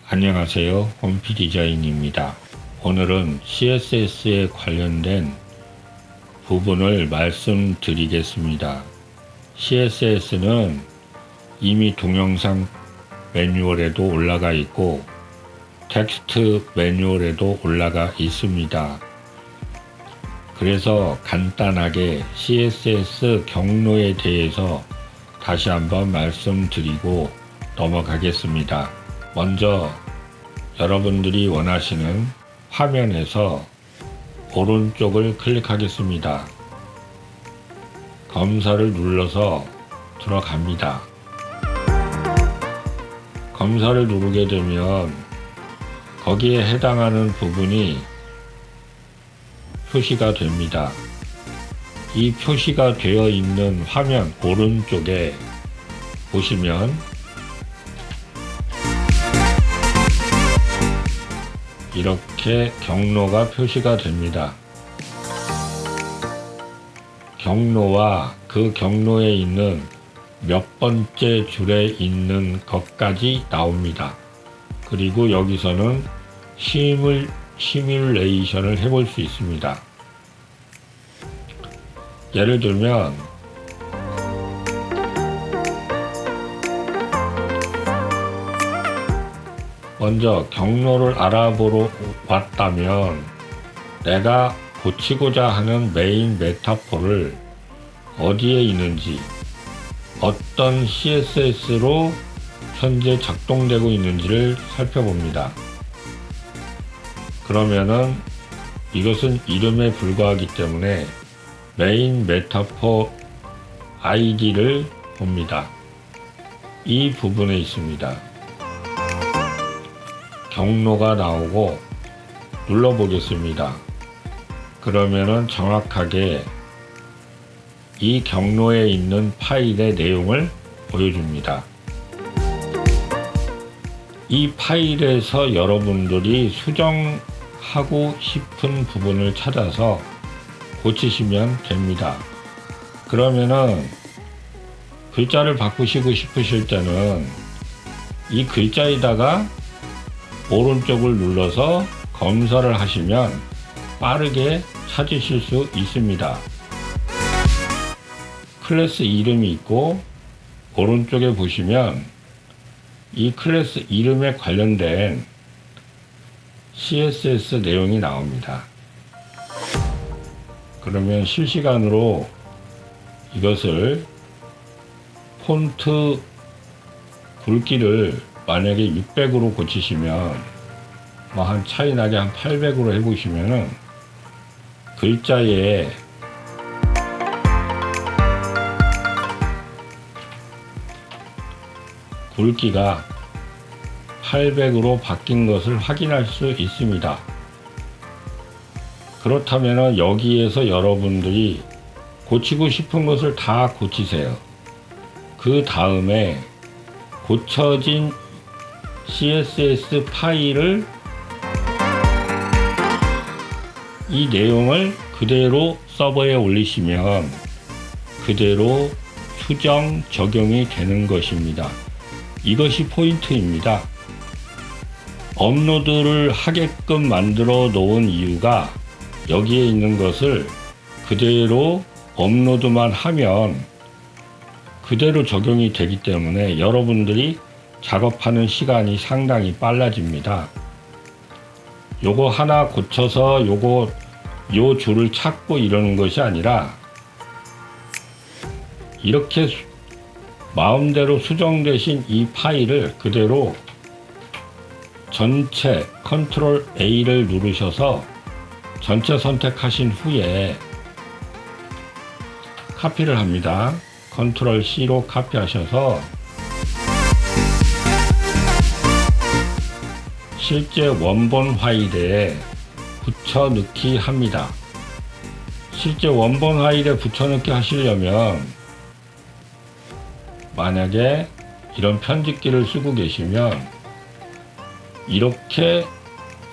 안녕하세요. 홈피디자인입니다. 오늘은 CSS에 관련된 부분을 말씀드리겠습니다. CSS는 이미 동영상 매뉴얼에도 올라가 있고 텍스트 매뉴얼에도 올라가 있습니다. 그래서 간단하게 CSS 경로에 대해서 다시 한번 말씀드리고 넘어가겠습니다. 먼저 여러분들이 원하시는 화면에서 오른쪽을 클릭하겠습니다. 검사를 눌러서 들어갑니다. 검사를 누르게 되면 거기에 해당하는 부분이 표시가 됩니다. 이 표시가 되어 있는 화면 오른쪽에 보시면 이렇게 경로가 표시가 됩니다. 경로와 그 경로에 있는 몇 번째 줄에 있는 것까지 나옵니다. 그리고 여기서는 시뮬레이션을 해볼 수 있습니다. 예를 들면 먼저 경로를 알아보러 왔다면 내가 고치고자 하는 메인 메타포를 어디에 있는지, 어떤 CSS로 현재 작동되고 있는지를 살펴봅니다. 그러면은 이것은 이름에 불과하기 때문에 메인 메타포 ID를 봅니다. 이 부분에 있습니다. 경로가 나오고 눌러보겠습니다. 그러면은 정확하게 이 경로에 있는 파일의 내용을 보여줍니다. 이 파일에서 여러분들이 수정하고 싶은 부분을 찾아서 고치시면 됩니다. 그러면은 글자를 바꾸시고 싶으실 때는 이 글자에다가 오른쪽을 눌러서 검사를 하시면 빠르게 찾으실 수 있습니다. 클래스 이름이 있고 오른쪽에 보시면 이 클래스 이름에 관련된 CSS 내용이 나옵니다. 그러면 실시간으로 이것을 폰트 굵기를 만약에 600으로 고치시면 한 차이 나게 한 800으로 해보시면은 글자에 굵기가 800으로 바뀐 것을 확인할 수 있습니다. 그렇다면 여기에서 여러분들이 고치고 싶은 것을 다 고치세요. 그 다음에 고쳐진 CSS 파일을 이 내용을 그대로 서버에 올리시면 그대로 수정 적용이 되는 것입니다. 이것이 포인트입니다. 업로드를 하게끔 만들어 놓은 이유가 여기에 있는 것을 그대로 업로드만 하면 그대로 적용이 되기 때문에 여러분들이 작업하는 시간이 상당히 빨라집니다. 요거 하나 고쳐서 요 줄을 찾고 이러는 것이 아니라 이렇게 마음대로 수정되신 이 파일을 그대로 전체 컨트롤 A를 누르셔서 전체 선택하신 후에 카피를 합니다. 컨트롤 C로 카피하셔서 실제 원본 파일에 붙여넣기 합니다. 실제 원본 파일에 붙여넣기 하시려면 만약에 이런 편집기를 쓰고 계시면 이렇게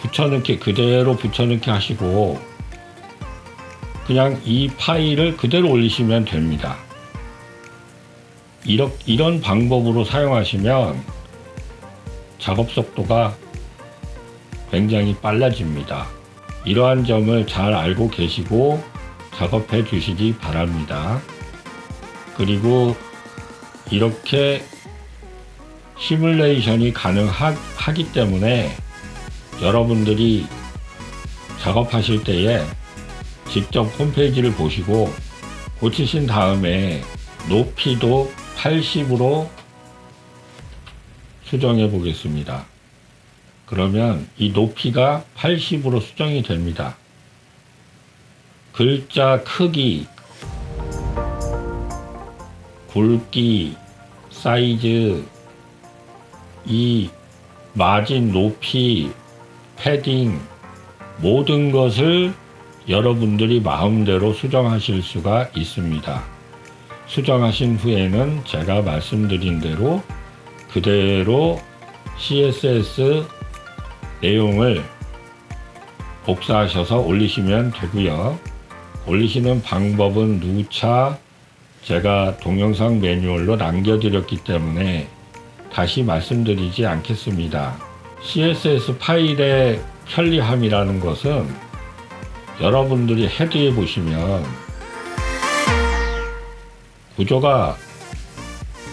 붙여넣기 그대로 붙여넣기 하시고 그냥 이 파일을 그대로 올리시면 됩니다. 이런 방법으로 사용하시면 작업 속도가 굉장히 빨라집니다. 이러한 점을 잘 알고 계시고 작업해 주시기 바랍니다. 그리고 이렇게 시뮬레이션이 가능하기 때문에 여러분들이 작업하실 때에 직접 홈페이지를 보시고 고치신 다음에 높이도 80으로 수정해 보겠습니다. 그러면 이 높이가 80으로 수정이 됩니다. 글자 크기, 굵기, 사이즈, 이 마진 높이, 패딩, 모든 것을 여러분들이 마음대로 수정하실 수가 있습니다. 수정하신 후에는 제가 말씀드린 대로 그대로 CSS 내용을 복사하셔서 올리시면 되고요. 올리시는 방법은 누차 제가 동영상 매뉴얼로 남겨드렸기 때문에 다시 말씀드리지 않겠습니다. CSS 파일의 편리함이라는 것은 여러분들이 헤드에 보시면 구조가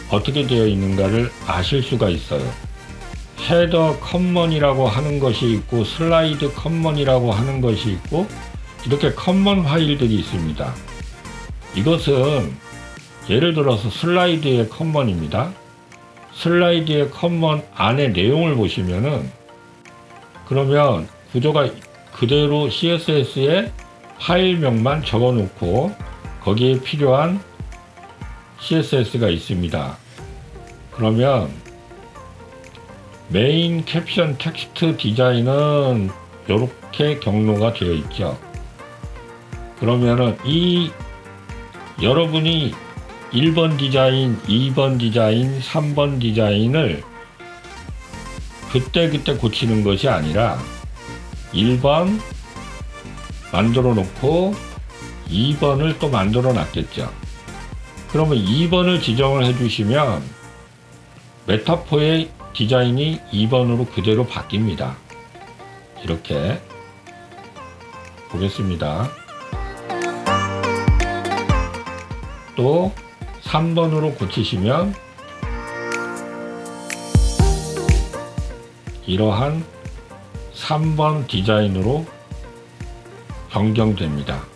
어떻게 되어 있는가를 아실 수가 있어요. 헤더 커먼이라고 하는 것이 있고 슬라이드 커먼이라고 하는 것이 있고 이렇게 커먼 파일들이 있습니다. 이것은 예를 들어서 슬라이드의 커먼입니다. 슬라이드의 커먼 안에 내용을 보시면은 그러면 구조가 그대로 CSS에 파일명만 적어 놓고 거기에 필요한 CSS가 있습니다. 그러면 메인 캡션 텍스트 디자인은 이렇게 경로가 되어 있죠. 그러면은 이 여러분이 1번 디자인, 2번 디자인, 3번 디자인을 그때 고치는 것이 아니라 1번 만들어 놓고 2번을 또 만들어 놨겠죠. 그러면 2번을 지정을 해주시면 메타포의 디자인이 2번으로 그대로 바뀝니다. 이렇게 보겠습니다. 또 3번으로 고치시면 이러한 3번 디자인으로 변경됩니다.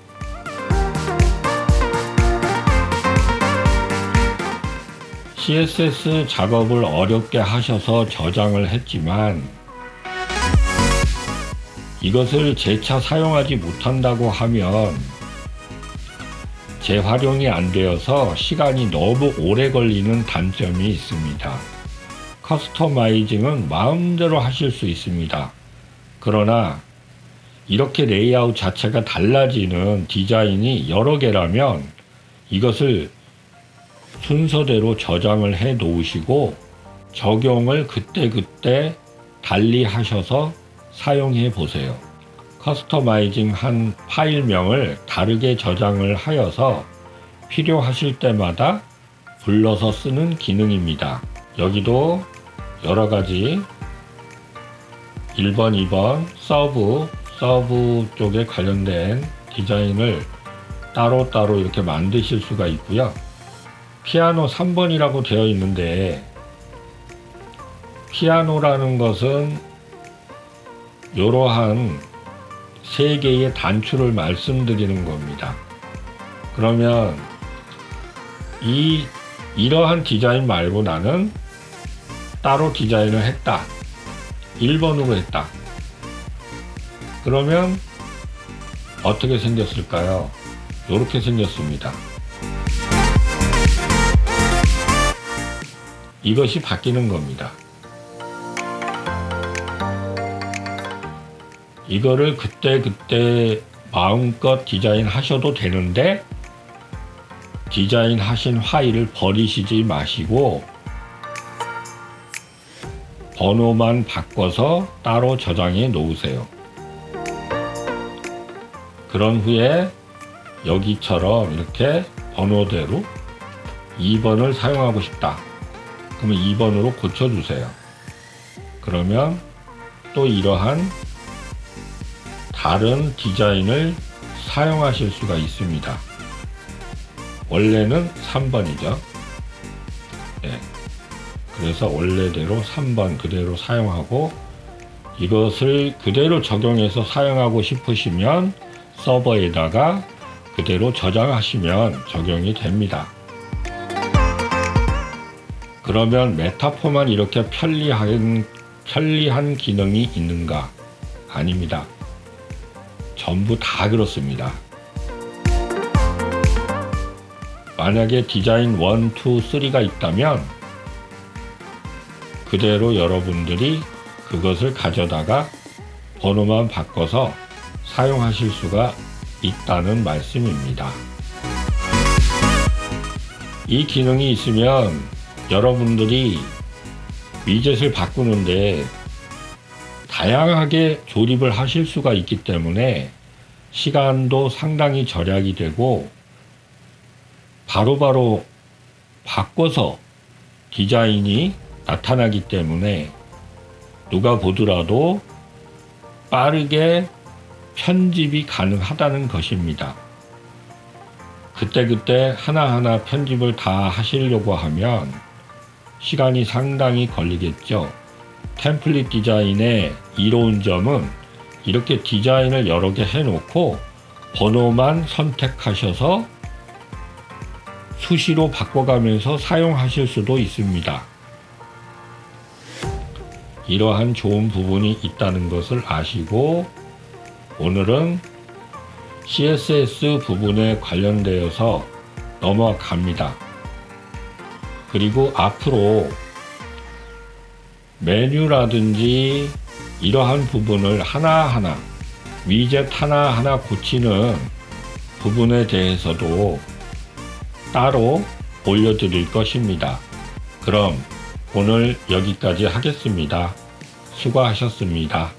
CSS 작업을 어렵게 하셔서 저장을 했지만 이것을 재차 사용하지 못한다고 하면 재활용이 안 되어서 시간이 너무 오래 걸리는 단점이 있습니다. 커스터마이징은 마음대로 하실 수 있습니다. 그러나 이렇게 레이아웃 자체가 달라지는 디자인이 여러 개라면 이것을 순서대로 저장을 해 놓으시고 적용을 그때그때 달리 하셔서 사용해 보세요. 커스터마이징 한 파일명을 다르게 저장을 하여서 필요하실 때마다 불러서 쓰는 기능입니다. 여기도 여러 가지 1번, 2번 서브 쪽에 관련된 디자인을 따로따로 이렇게 만드실 수가 있고요. 피아노 3번이라고 되어 있는데 피아노라는 것은 이러한 3개의 단추를 말씀드리는 겁니다. 그러면 이러한 디자인 말고 나는 따로 디자인을 했다. 1번으로 했다. 그러면 어떻게 생겼을까요? 이렇게 생겼습니다. 이것이 바뀌는 겁니다. 이거를 그때 마음껏 디자인 하셔도 되는데 디자인 하신 파일을 버리시지 마시고 번호만 바꿔서 따로 저장해 놓으세요. 그런 후에 여기처럼 이렇게 번호대로 2번을 사용하고 싶다. 그러면 2번으로 고쳐주세요. 그러면 또 이러한 다른 디자인을 사용하실 수가 있습니다. 원래는 3번이죠. 네. 그래서 원래대로 3번 그대로 사용하고, 이것을 그대로 적용해서 사용하고 싶으시면 서버에다가 그대로 저장하시면 적용이 됩니다. 그러면 메타포만 이렇게 편리한 기능이 있는가? 아닙니다. 전부 다 그렇습니다. 만약에 디자인 1, 2, 3가 있다면 그대로 여러분들이 그것을 가져다가 번호만 바꿔서 사용하실 수가 있다는 말씀입니다. 이 기능이 있으면 여러분들이 위젯을 바꾸는데 다양하게 조립을 하실 수가 있기 때문에 시간도 상당히 절약이 되고, 바로바로 바꿔서 디자인이 나타나기 때문에 누가 보더라도 빠르게 편집이 가능하다는 것입니다. 그때그때 하나하나 편집을 다 하시려고 하면 시간이 상당히 걸리겠죠. 템플릿 디자인의 이로운 점은 이렇게 디자인을 여러 개 해놓고 번호만 선택하셔서 수시로 바꿔가면서 사용하실 수도 있습니다. 이러한 좋은 부분이 있다는 것을 아시고, 오늘은 CSS 부분에 관련되어서 넘어갑니다. 그리고 앞으로 메뉴라든지 이러한 부분을 하나하나, 위젯 하나하나 고치는 부분에 대해서도 따로 올려드릴 것입니다. 그럼 오늘 여기까지 하겠습니다. 수고하셨습니다.